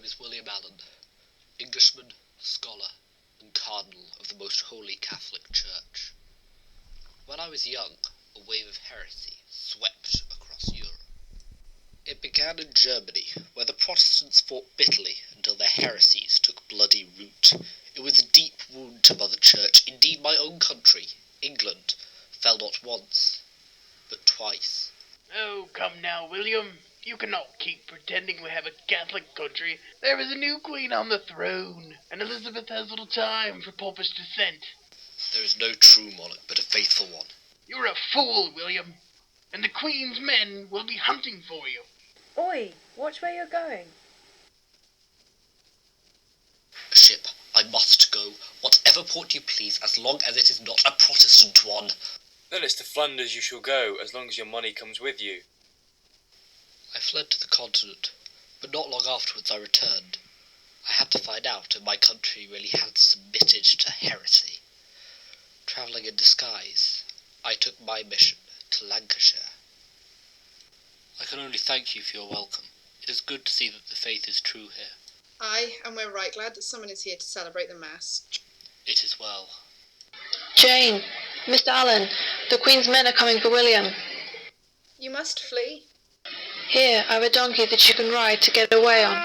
name is William Allen, Englishman, scholar, and Cardinal of the Most Holy Catholic Church. When I was young, a wave of heresy swept across Europe. It began in Germany, where the Protestants fought bitterly until their heresies took bloody root. It was a deep wound to Mother Church. Indeed, my own country, England, fell not once, but twice. Oh, come now, William. You cannot keep pretending we have a Catholic country. There is a new queen on the throne, and Elizabeth has little time for popish dissent. There is no true monarch, but a faithful one. You're a fool, William, and the Queen's men will be hunting for you. Oi, watch where you're going. A ship. I must go. Whatever port you please, as long as it is not a Protestant one. Then it's to Flanders you shall go, as long as your money comes with you. I fled to the continent, but not long afterwards I returned. I had to find out if my country really had submitted to heresy. Travelling in disguise, I took my mission to Lancashire. I can only thank you for your welcome. It is good to see that the faith is true here. Aye, and we're right glad that someone is here to celebrate the Mass. It is well. Jane, Mr. Allen, the Queen's men are coming for William. You must flee. Here, I have a donkey that you can ride to get away on.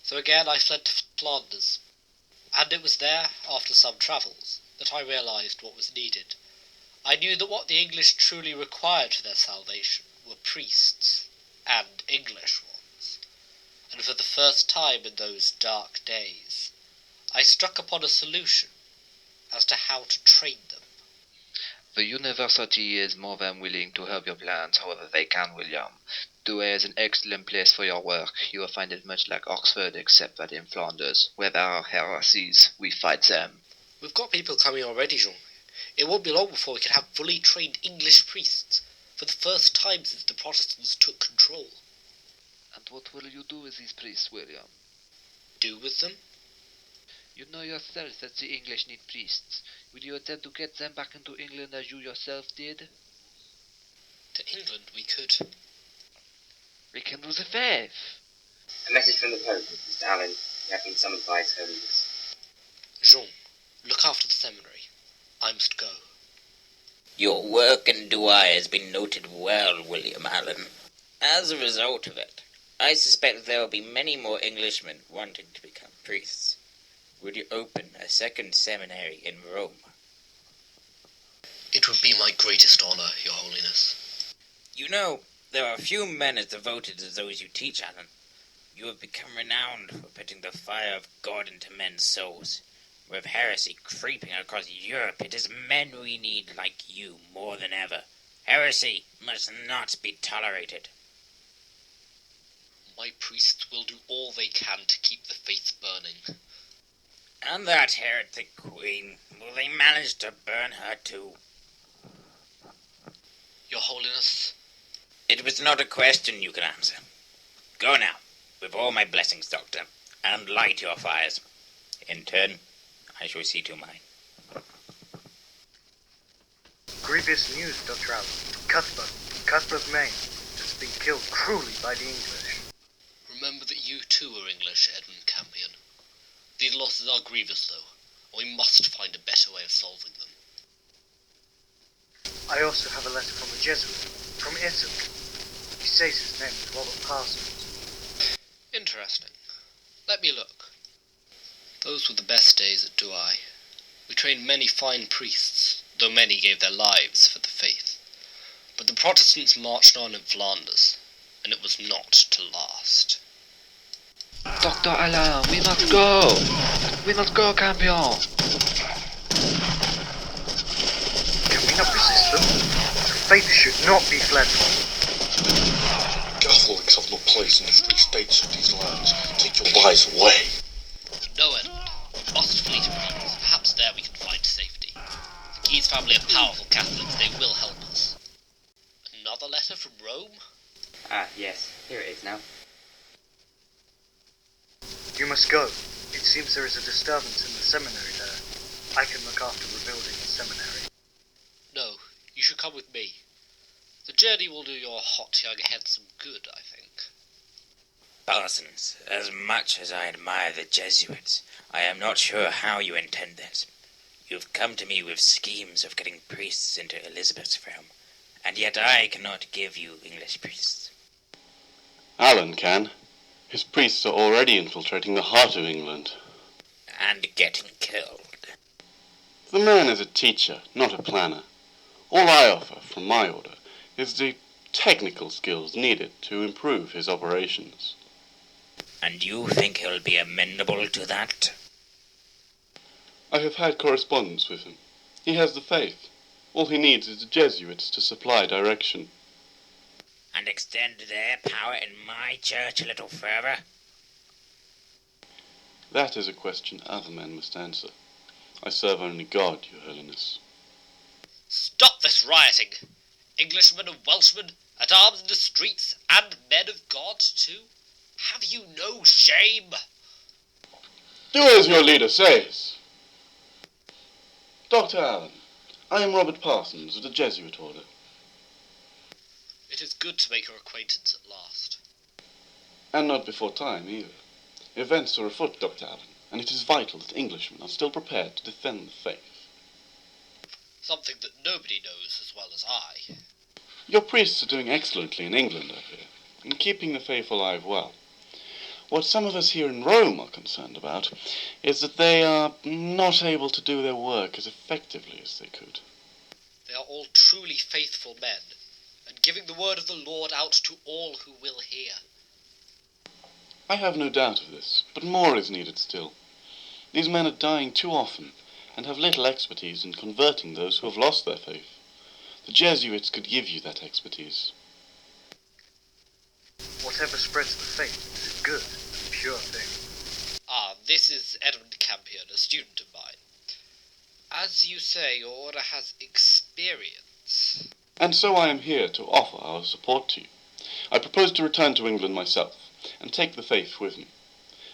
So again I fled to Flanders, and it was there, after some travels, that I realised what was needed. I knew that what the English truly required for their salvation were priests, and English ones. And for the first time in those dark days, I struck upon a solution as to how to train them. The university is more than willing to help your plans however they can, William. Douai is an excellent place for your work. You will find it much like Oxford, except that in Flanders, where there are heresies, we fight them. We've got people coming already, Jean. It won't be long before we can have fully trained English priests, for the first time since the Protestants took control. And what will you do with these priests, William? Do with them? You know yourself that the English need priests. Will you attempt to get them back into England as you yourself did? To England we could. Rekindle the faith! A message from the Pope, Mr. Allen. You have been summoned by His Holiness. Jean, look after the seminary. I must go. Your work in Douai has been noted well, William Allen. As a result of it, I suspect there will be many more Englishmen wanting to become priests. Would you open a second seminary in Rome? It would be my greatest honour, Your Holiness. You know, there are few men as devoted as those you teach, Allen. You have become renowned for putting the fire of God into men's souls. With heresy creeping across Europe, it is men we need like you more than ever. Heresy must not be tolerated. My priests will do all they can to keep the faith burning. And that heretic queen, will they manage to burn her too? Your Holiness? It was not a question you could answer. Go now, with all my blessings, Doctor, and light your fires. In turn, I shall see to mine. Grievous news, Dr. Allen. Cuthbert Maine, has been killed cruelly by the English. Remember that you too are English, Edmund Campion. These losses are grievous, though. We must find a better way of solving them. I also have a letter from a Jesuit, from Italy. He says his name is Robert Parsons. Interesting. Let me look. Those were the best days at Douai. We trained many fine priests, though many gave their lives for the faith. But the Protestants marched on in Flanders, and it was not to last. Dr. Allen, we must go! We must go, Campion! Can we not resist them? The faith should not be fled from. Catholics have no place in the free states of these lands. Take your lies away. No, Edmund. We must flee to Rhodes. Perhaps there we can find safety. The Guise family are powerful Catholics. They will help us. Another letter from Rome? Ah, yes. Here it is now. You must go. It seems there is a disturbance in the seminary there. I can look after rebuilding the seminary. No, you should come with me. The journey will do your hot young head some good, I think. Parsons, as much as I admire the Jesuits, I am not sure how you intend this. You've come to me with schemes of getting priests into Elizabeth's realm, and yet I cannot give you English priests. Alan can. His priests are already infiltrating the heart of England. And getting killed. The man is a teacher, not a planner. All I offer, from my order, is the technical skills needed to improve his operations. And you think he'll be amenable to that? I have had correspondence with him. He has the faith. All he needs is the Jesuits to supply direction. And extend their power in my church a little further? That is a question other men must answer. I serve only God, your holiness. Stop this rioting! Englishmen and Welshmen, at arms in the streets, and men of God, too? Have you no shame? Do as your leader says. Dr. Allen, I am Robert Parsons of the Jesuit order. It is good to make your acquaintance at last. And not before time, either. Events are afoot, Dr. Allen, and it is vital that Englishmen are still prepared to defend the faith. Something that nobody knows as well as I. Your priests are doing excellently in England, I hear, in keeping the faith alive well. What some of us here in Rome are concerned about is that they are not able to do their work as effectively as they could. They are all truly faithful men, and giving the word of the Lord out to all who will hear. I have no doubt of this, but more is needed still. These men are dying too often, and have little expertise in converting those who have lost their faith. The Jesuits could give you that expertise. Whatever spreads the faith is a good and pure thing. Ah, this is Edmund Campion, a student of mine. As you say, your order has experience. And so I am here to offer our support to you. I propose to return to England myself, and take the faith with me.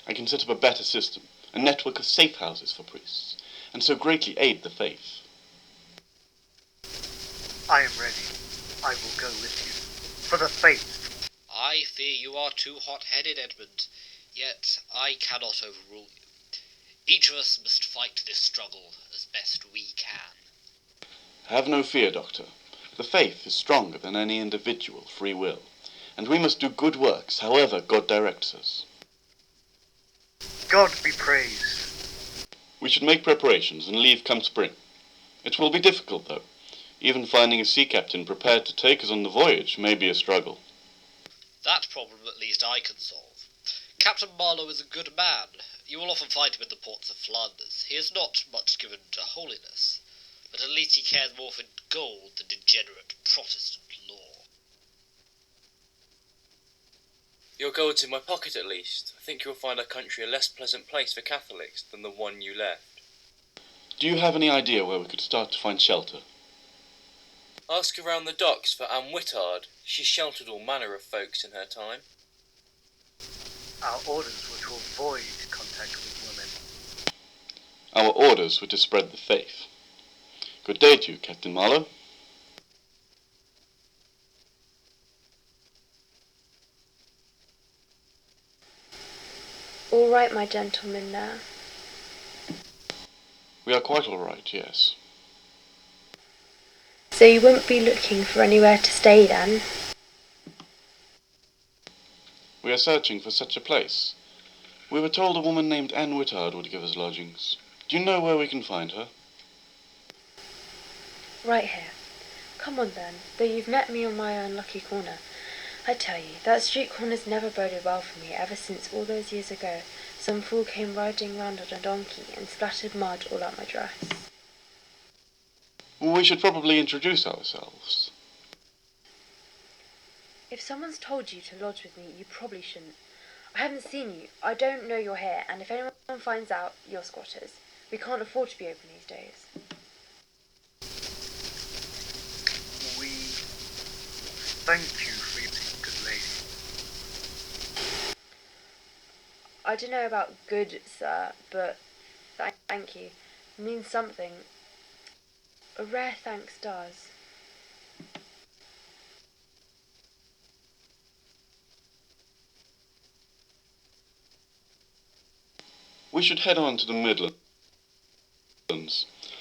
I can set up a better system, a network of safe houses for priests, and so greatly aid the faith. I am ready. I will go with you. For the faith. I fear you are too hot-headed, Edmund, yet I cannot overrule you. Each of us must fight this struggle as best we can. Have no fear, Doctor. The faith is stronger than any individual free will, and we must do good works however God directs us. God be praised. We should make preparations and leave come spring. It will be difficult, though. Even finding a sea captain prepared to take us on the voyage may be a struggle. That problem at least I can solve. Captain Marlowe is a good man. You will often find him in the ports of Flanders. He is not much given to holiness, but at least he cares more for gold than degenerate Protestant law. Your gold's in my pocket at least. I think you'll find our country a less pleasant place for Catholics than the one you left. Do you have any idea where we could start to find shelter? Ask around the docks for Anne Whittard. She sheltered all manner of folks in her time. Our orders were to avoid contact with women. Our orders were to spread the faith. Good day to you, Captain Marlowe. All right, my gentlemen, now. We are quite all right, yes. So you won't be looking for anywhere to stay then? We are searching for such a place. We were told a woman named Anne Whittard would give us lodgings. Do you know where we can find her? Right here. Come on then, though you've met me on my unlucky corner. I tell you, that street corner's never boded well for me ever since all those years ago some fool came riding round on a donkey and splattered mud all up my dress. We should probably introduce ourselves. If someone's told you to lodge with me, you probably shouldn't. I haven't seen you, I don't know you're here, and if anyone finds out, you're squatters. We can't afford to be open these days. We thank you, Freeman, good lady. I don't know about good, sir, but thank you. It means something. A rare thanks does. We should head on to the Midlands.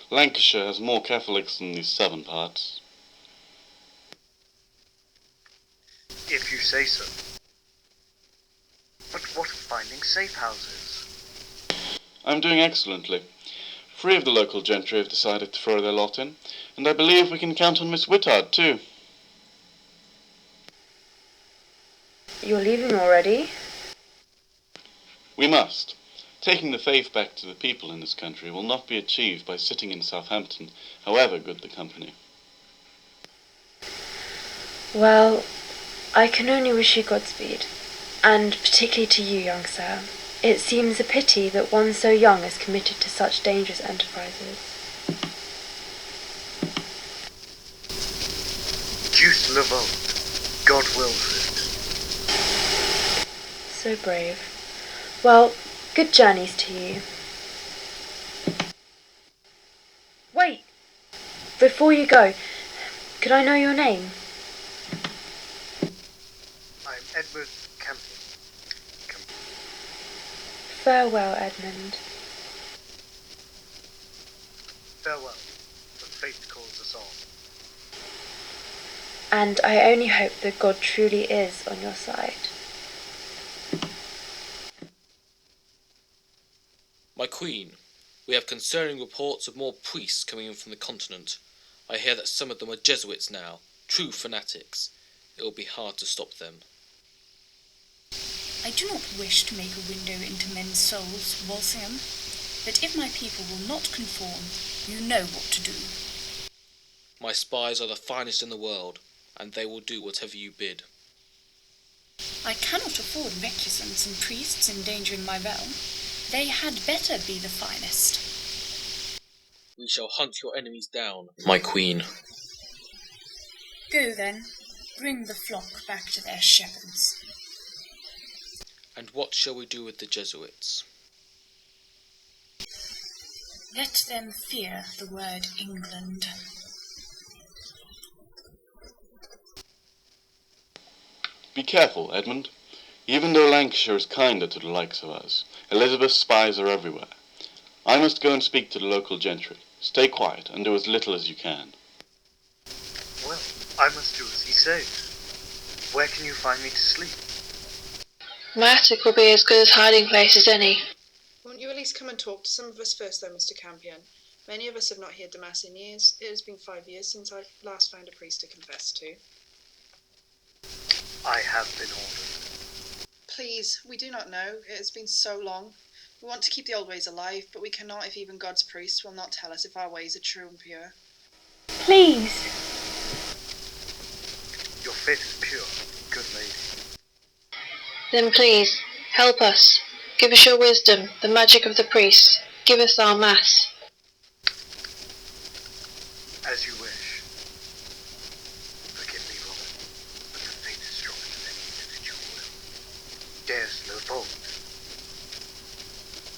Lancashire has more Catholics than these southern parts. If you say so. But what of finding safe houses? I'm doing excellently. 3 of the local gentry have decided to throw their lot in, and I believe we can count on Miss Whittard too. You're leaving already? We must. Taking the faith back to the people in this country will not be achieved by sitting in Southampton, however good the company. Well, I can only wish you Godspeed, and particularly to you, young sir. It seems a pity that one so young is committed to such dangerous enterprises. Deuce le vote. God wills it. So brave. Well, good journeys to you. Wait! Before you go, could I know your name? I'm Edward Campion. Farewell, Edmund. Farewell, but fate calls us all. And I only hope that God truly is on your side. My queen, we have concerning reports of more priests coming in from the continent. I hear that some of them are Jesuits now, true fanatics. It will be hard to stop them. I do not wish to make a window into men's souls, Walsingham, but if my people will not conform, you know what to do. My spies are the finest in the world, and they will do whatever you bid. I cannot afford recusants and priests endangering my realm. They had better be the finest. We shall hunt your enemies down, my queen. Go then, bring the flock back to their shepherds. And what shall we do with the Jesuits? Let them fear the word England. Be careful, Edmund. Even though Lancashire is kinder to the likes of us, Elizabeth's spies are everywhere. I must go and speak to the local gentry. Stay quiet and do as little as you can. Well, I must do as he says. Where can you find me to sleep? My attic will be as good as hiding place as any. Won't you at least come and talk to some of us first, though, Mr. Campion? Many of us have not heard the Mass in years. It has been 5 years since I last found a priest to confess to. I have been ordered. Please, we do not know. It has been so long. We want to keep the old ways alive, but we cannot if even God's priests will not tell us if our ways are true and pure. Please! Your faith is pure, good lady. Then please, help us. Give us your wisdom, the magic of the priests. Give us our mass. As you wish. Forgive me, Robert, but the fate is stronger than any individual will. Dares le vote.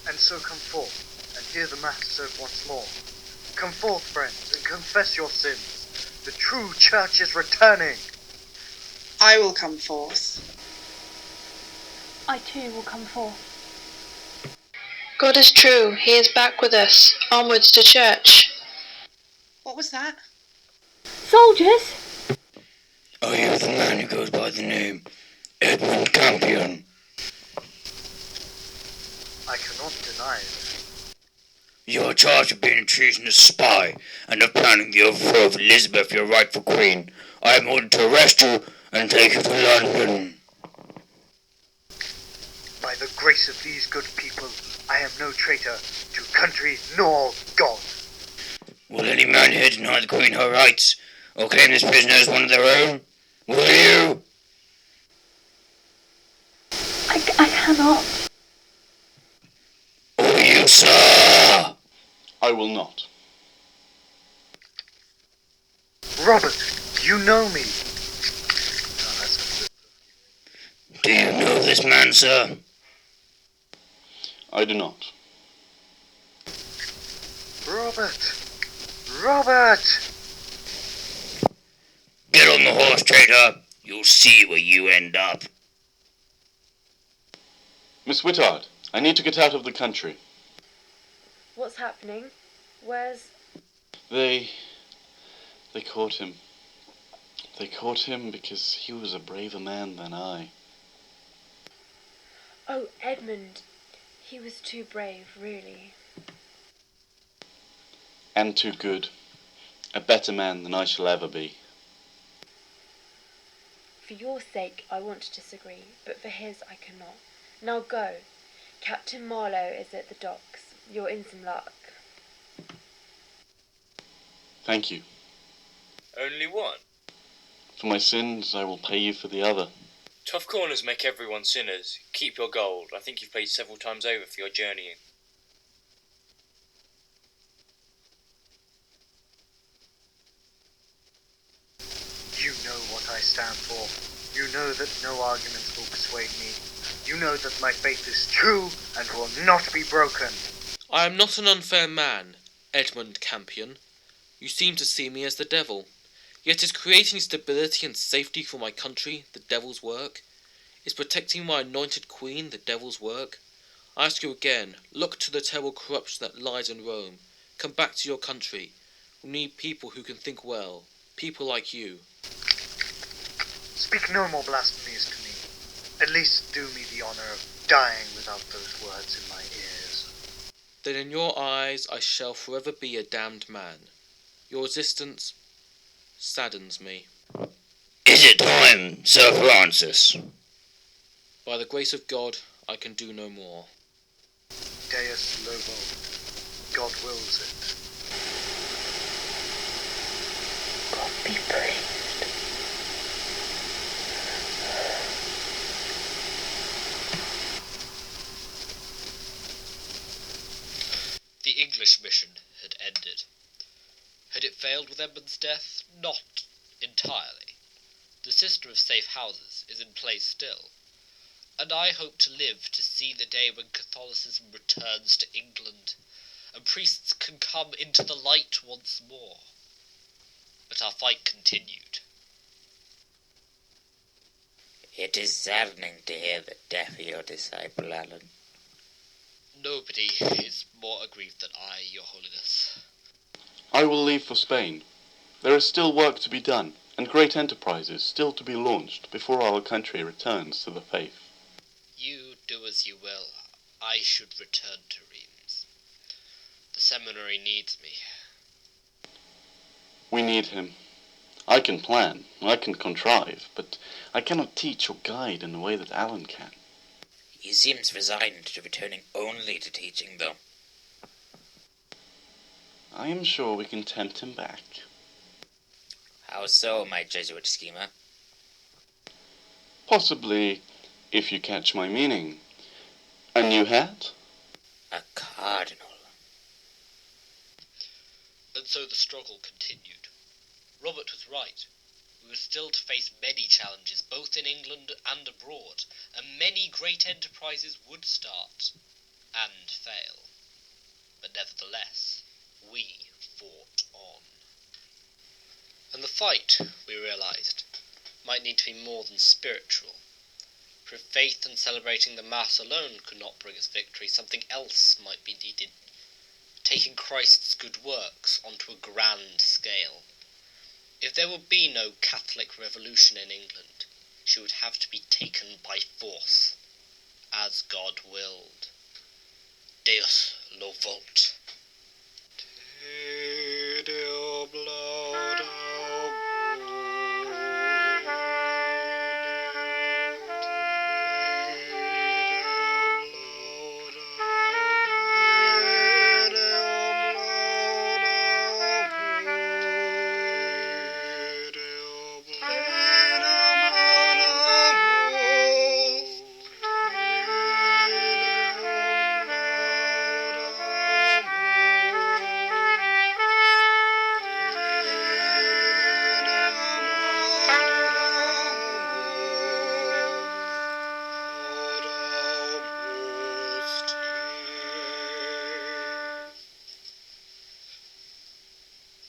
And so come forth, and hear the mass served once more. Come forth, friends, and confess your sins. The true church is returning. I will come forth. I too will come forth. God is true, he is back with us. Onwards to church. What was that? Soldiers! Are you the man who goes by the name Edmund Campion? I cannot deny it. You are charged with being a treasonous spy and of planning the overthrow of Elizabeth, your rightful queen. I am ordered to arrest you and take you to London. By the grace of these good people, I am no traitor to country nor God. Will any man here deny the queen her rights, or claim this prisoner as one of their own? Will you? I cannot. Will you, sir? I will not. Robert, you know me. Do you know this man, sir? I do not. Robert! Robert! Get on the horse, traitor. You'll see where you end up. Miss Whittard, I need to get out of the country. What's happening? Where's... They caught him. They caught him because he was a braver man than I. Oh, Edmund. He was too brave, really. And too good. A better man than I shall ever be. For your sake, I want to disagree, but for his, I cannot. Now go. Captain Marlowe is at the docks. You're in some luck. Thank you. Only one? For my sins, I will pay you for the other. Tough corners make everyone sinners. Keep your gold. I think you've paid several times over for your journeying. You know what I stand for. You know that no arguments will persuade me. You know that my faith is true and will not be broken. I am not an unfair man, Edmund Campion. You seem to see me as the devil. Yet is creating stability and safety for my country the devil's work? Is protecting my anointed queen the devil's work? I ask you again, look to the terrible corruption that lies in Rome. Come back to your country. We need people who can think well. People like you. Speak no more blasphemies to me. At least do me the honor of dying without those words in my ears. Then in your eyes I shall forever be a damned man. Your resistance saddens me. Is it time, Sir Francis? By the grace of God, I can do no more. Deus Lovo. God wills it. God be praised. The English mission had ended. Had it failed with Edmund's death? Not entirely. The system of safe houses is in place still, and I hope to live to see the day when Catholicism returns to England, and priests can come into the light once more. But our fight continued. It is saddening to hear the death of your disciple, Alan. Nobody is more aggrieved than I, Your Holiness. I will leave for Spain. There is still work to be done, and great enterprises still to be launched before our country returns to the faith. You do as you will. I should return to Reims. The seminary needs me. We need him. I can plan, I can contrive, but I cannot teach or guide in the way that Alan can. He seems resigned to returning only to teaching, though. I am sure we can tempt him back. How so, my Jesuit schemer? Possibly, if you catch my meaning, a new hat? A cardinal. And so the struggle continued. Robert was right. We were still to face many challenges, both in England and abroad, and many great enterprises would start and fail. But nevertheless, we fought on. And the fight, we realized, might need to be more than spiritual. For if faith and celebrating the Mass alone could not bring us victory, something else might be needed. Taking Christ's good works onto a grand scale. If there would be no Catholic revolution in England, she would have to be taken by force, as God willed. Deus lo volt. Te Deum.